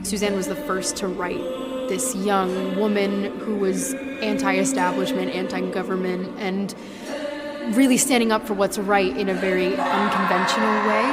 Suzanne was the first to write this young woman who was anti-establishment, anti-government, and really standing up for what's right in a very unconventional way.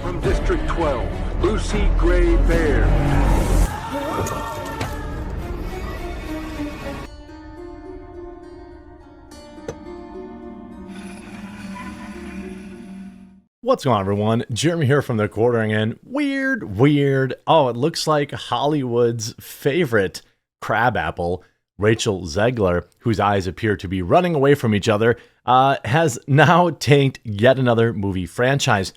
From District 12, Lucy Gray Bear. What's going on, everyone? Jeremy here from the Quartering In. Weird. Oh, it looks like Hollywood's favorite crabapple, Rachel Zegler, whose eyes appear to be running away from each other, has now tanked yet another movie franchise.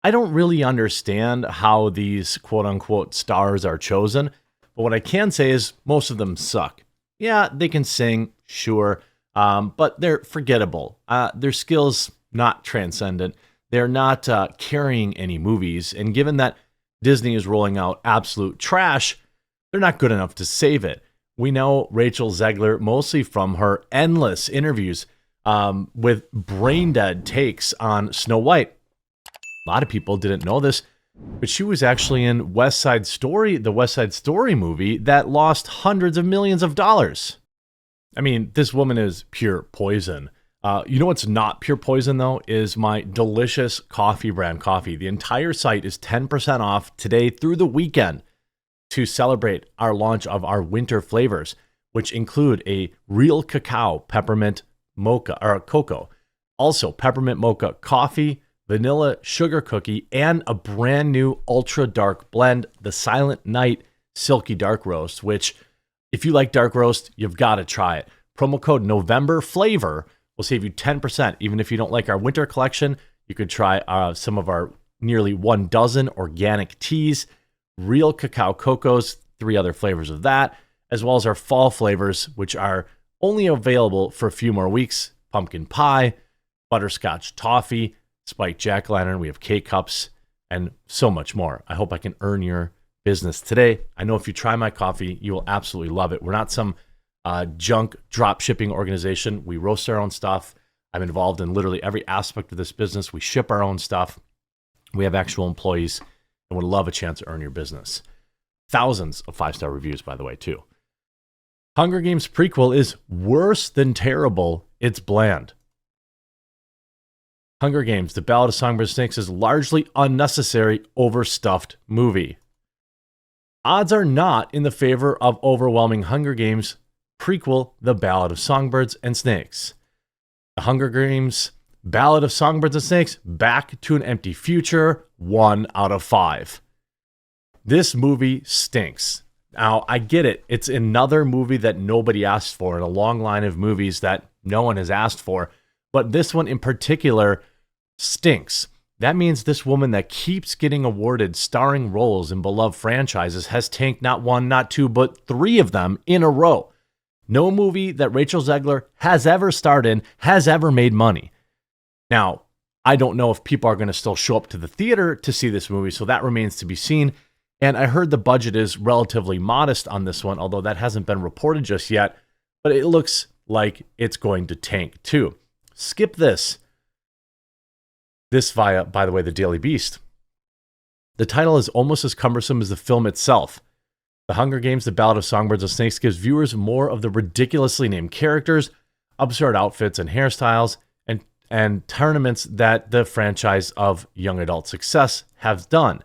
I don't really understand how these quote-unquote stars are chosen, but what I can say is most of them suck. Yeah, they can sing, sure, but they're forgettable. Their skills, not transcendent. They're not carrying any movies, and given that Disney is rolling out absolute trash, they're not good enough to save it. We know Rachel Zegler mostly from her endless interviews with brain-dead takes on Snow White. A lot of people didn't know this, but she was actually in West Side Story, the West Side Story movie that lost hundreds of millions of dollars. I mean, this woman is pure poison. You know what's not pure poison, though, is my delicious coffee brand coffee. The entire site is 10% off today through the weekend to celebrate our launch of our winter flavors, which include a real cacao peppermint mocha or cocoa, also peppermint mocha coffee, vanilla sugar cookie, and a brand new ultra dark blend, the Silent Night Silky Dark Roast, which if you like dark roast, you've got to try it. Promo code November Flavor will save you 10%. Even if you don't like our winter collection, you could try some of our nearly 1 dozen organic teas, real cacao cocos, 3 other flavors of that, as well as our fall flavors, which are only available for a few more weeks. Pumpkin pie, butterscotch toffee, spiked jack-o'-lantern, we have K-cups, and so much more. I hope I can earn your business today. I know if you try my coffee, you will absolutely love it. We're not some junk drop shipping organization. We roast our own stuff. I'm involved in literally every aspect of this business. We ship our own stuff. We have actual employees and would love a chance to earn your business. Thousands of 5-star reviews, by the way, too. Hunger Games prequel is worse than terrible. It's bland. Hunger Games, The Ballad of Songbirds and Snakes is largely unnecessary, overstuffed movie. Odds are not in the favor of overwhelming Hunger Games prequel, The Ballad of Songbirds and Snakes. The Hunger Games Ballad of Songbirds and Snakes, Back to an Empty Future, 1 out of 5. This movie stinks. Now, I get it. It's another movie that nobody asked for in a long line of movies that no one has asked for. But this one in particular stinks. That means this woman that keeps getting awarded starring roles in beloved franchises has tanked not 1, not 2, but 3 of them in a row. No movie that Rachel Zegler has ever starred in has ever made money. Now, I don't know if people are going to still show up to the theater to see this movie, so that remains to be seen. And I heard the budget is relatively modest on this one, although that hasn't been reported just yet, but it looks like it's going to tank too. Skip this. This via, by the way, the Daily Beast. The title is almost as cumbersome as the film itself. The Hunger Games, The Ballad of Songbirds and Snakes gives viewers more of the ridiculously named characters, absurd outfits and hairstyles, and tournaments that the franchise of young adult success has done.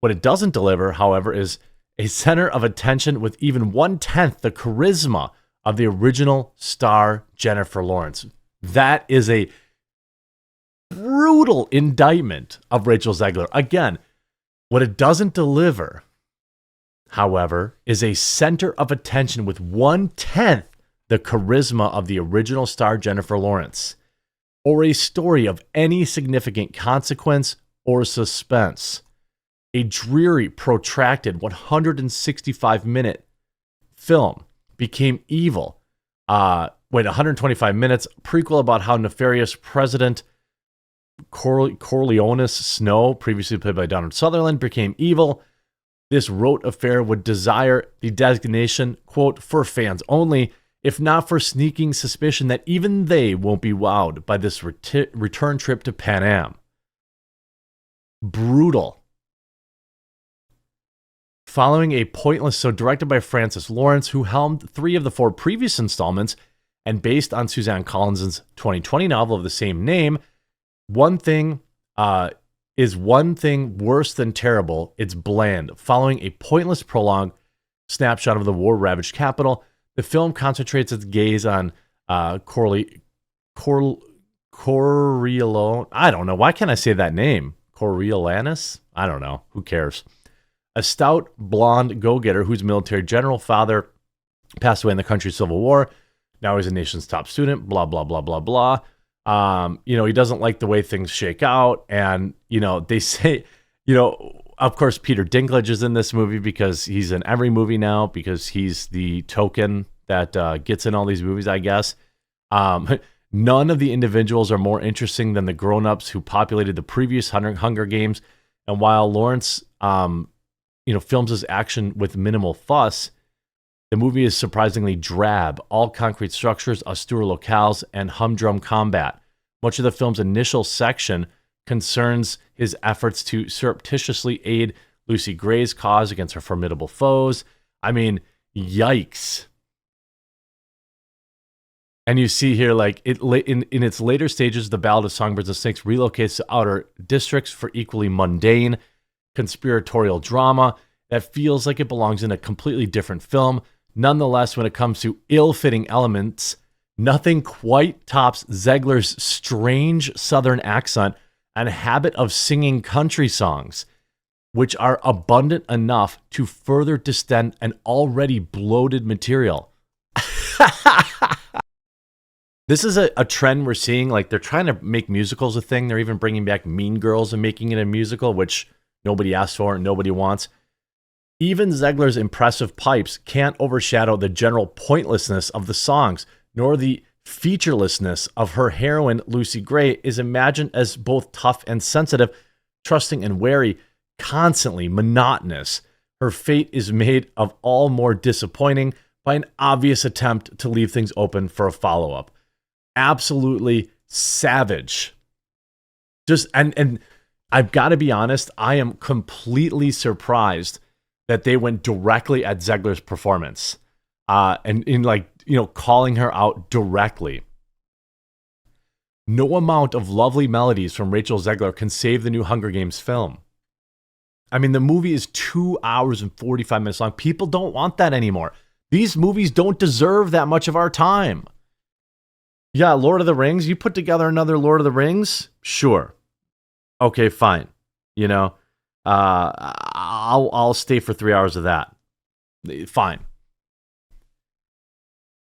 What it doesn't deliver, however, is a center of attention with even 1/10 the charisma of the original star Jennifer Lawrence. That is a brutal indictment of Rachel Zegler. Again, what it doesn't deliver, however, is a center of attention with 1/10 the charisma of the original star Jennifer Lawrence, or a story of any significant consequence or suspense. A dreary, protracted 165-minute film became evil. 125 minutes, prequel about how nefarious President Corleonis Snow, previously played by Donald Sutherland, became evil. This rote affair would desire the designation, quote, for fans only, if not for sneaking suspicion that even they won't be wowed by this return trip to Pan Am. Brutal. Following a pointless, so directed by Francis Lawrence, who helmed 3 of the 4 previous installments, and based on Suzanne Collins's 2020 novel of the same name, one thing worse than terrible. It's bland. Following a pointless prologue snapshot of the war-ravaged capital, the film concentrates its gaze on Corleone. I don't know. Why can't I say that name? Coriolanus? I don't know. Who cares? A stout, blonde go-getter whose military general father passed away in the country's civil war. Now he's a nation's top student, blah, blah, blah, blah, blah. He doesn't like the way things shake out. And, they say, of course, Peter Dinklage is in this movie because he's in every movie now, because he's the token that gets in all these movies, I guess. None of the individuals are more interesting than the grown-ups who populated the previous Hunger Games. And while Lawrence, films his action with minimal fuss, the movie is surprisingly drab, all concrete structures, austere locales, and humdrum combat. Much of the film's initial section concerns his efforts to surreptitiously aid Lucy Gray's cause against her formidable foes. I mean, yikes. And you see here, in its later stages, the Ballad of Songbirds and Snakes relocates to outer districts for equally mundane, conspiratorial drama that feels like it belongs in a completely different film. Nonetheless, when it comes to ill-fitting elements, nothing quite tops Zegler's strange Southern accent and habit of singing country songs, which are abundant enough to further distend an already bloated material. This is a trend we're seeing. They're trying to make musicals a thing. They're even bringing back Mean Girls and making it a musical, which nobody asked for and nobody wants. Even Zegler's impressive pipes can't overshadow the general pointlessness of the songs, nor the featurelessness of her heroine, Lucy Gray, is imagined as both tough and sensitive, trusting and wary, constantly monotonous. Her fate is made of all more disappointing by an obvious attempt to leave things open for a follow-up. Absolutely savage. And I've got to be honest, I am completely surprised that they went directly at Zegler's performance, and calling her out directly. No amount of lovely melodies from Rachel Zegler can save the new Hunger Games film. I mean, the movie is 2 hours and 45 minutes long. People don't want that anymore. These movies don't deserve that much of our time. Yeah, Lord of the Rings. You put together another Lord of the Rings? Sure. Okay, fine. I'll stay for 3 hours of that. Fine.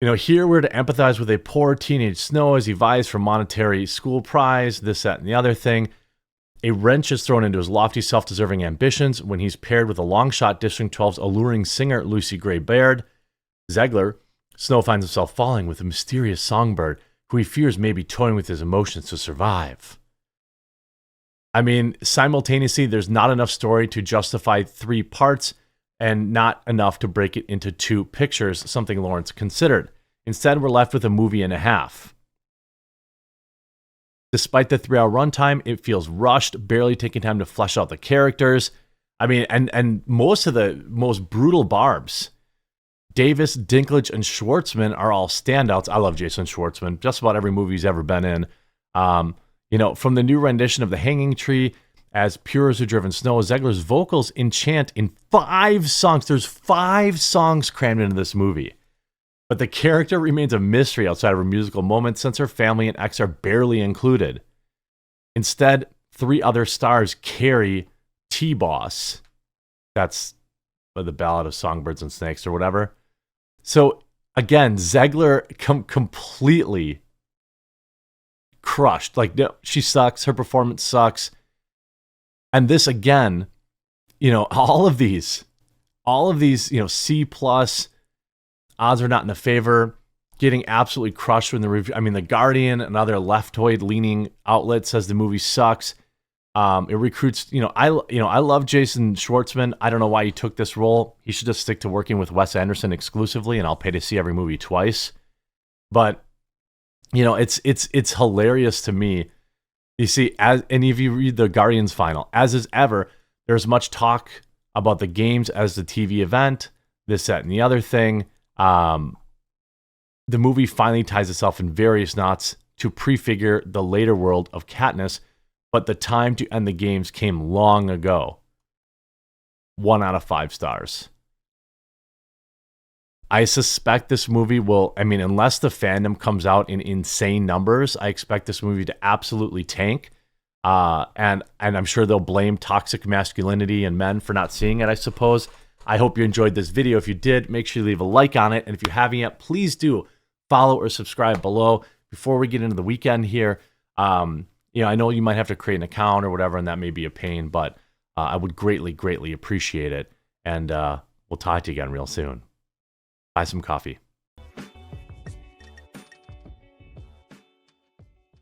Here we're to empathize with a poor teenage Snow as he vies for monetary school prize, this, that, and the other thing. A wrench is thrown into his lofty, self-deserving ambitions when he's paired with a long-shot District 12's alluring singer, Lucy Gray Baird. Zegler, Snow finds himself falling with a mysterious songbird who he fears may be toying with his emotions to survive. I mean, simultaneously, there's not enough story to justify 3 parts and not enough to break it into 2 pictures, something Lawrence considered. Instead, we're left with a movie and a half. Despite the 3-hour runtime, it feels rushed, barely taking time to flesh out the characters. I mean, and most of the most brutal barbs. Davis, Dinklage, and Schwartzman are all standouts. I love Jason Schwartzman. Just about every movie he's ever been in. From the new rendition of The Hanging Tree, as pure as a driven snow, Zegler's vocals enchant in 5 songs. There's 5 songs crammed into this movie. But the character remains a mystery outside of her musical moments since her family and ex are barely included. Instead, 3 other stars carry T-Boss. That's the Ballad of Songbirds and Snakes or whatever. So, again, Zegler completely crushed. No, she sucks. Her performance sucks. And this, again, all of these, C+, odds are not in the favor, getting absolutely crushed in the review. I mean, The Guardian, another leftoid-leaning outlet, says the movie sucks. It recruits, I love Jason Schwartzman. I don't know why he took this role. He should just stick to working with Wes Anderson exclusively, and I'll pay to see every movie twice. But, it's hilarious to me You see, and if you read the Guardians final, as is ever, there's much talk about the games as the TV event, this, that, and the other thing. The movie finally ties itself in various knots to prefigure the later world of Katniss, but the time to end the games came long ago. 1 out of 5 stars. I suspect this movie will, unless the fandom comes out in insane numbers, I expect this movie to absolutely tank. And I'm sure they'll blame toxic masculinity and men for not seeing it, I suppose. I hope you enjoyed this video. If you did, make sure you leave a like on it. And if you haven't yet, please do follow or subscribe below. Before we get into the weekend here, I know you might have to create an account or whatever, and that may be a pain, but I would greatly, greatly appreciate it. And we'll talk to you again real soon. Buy some coffee.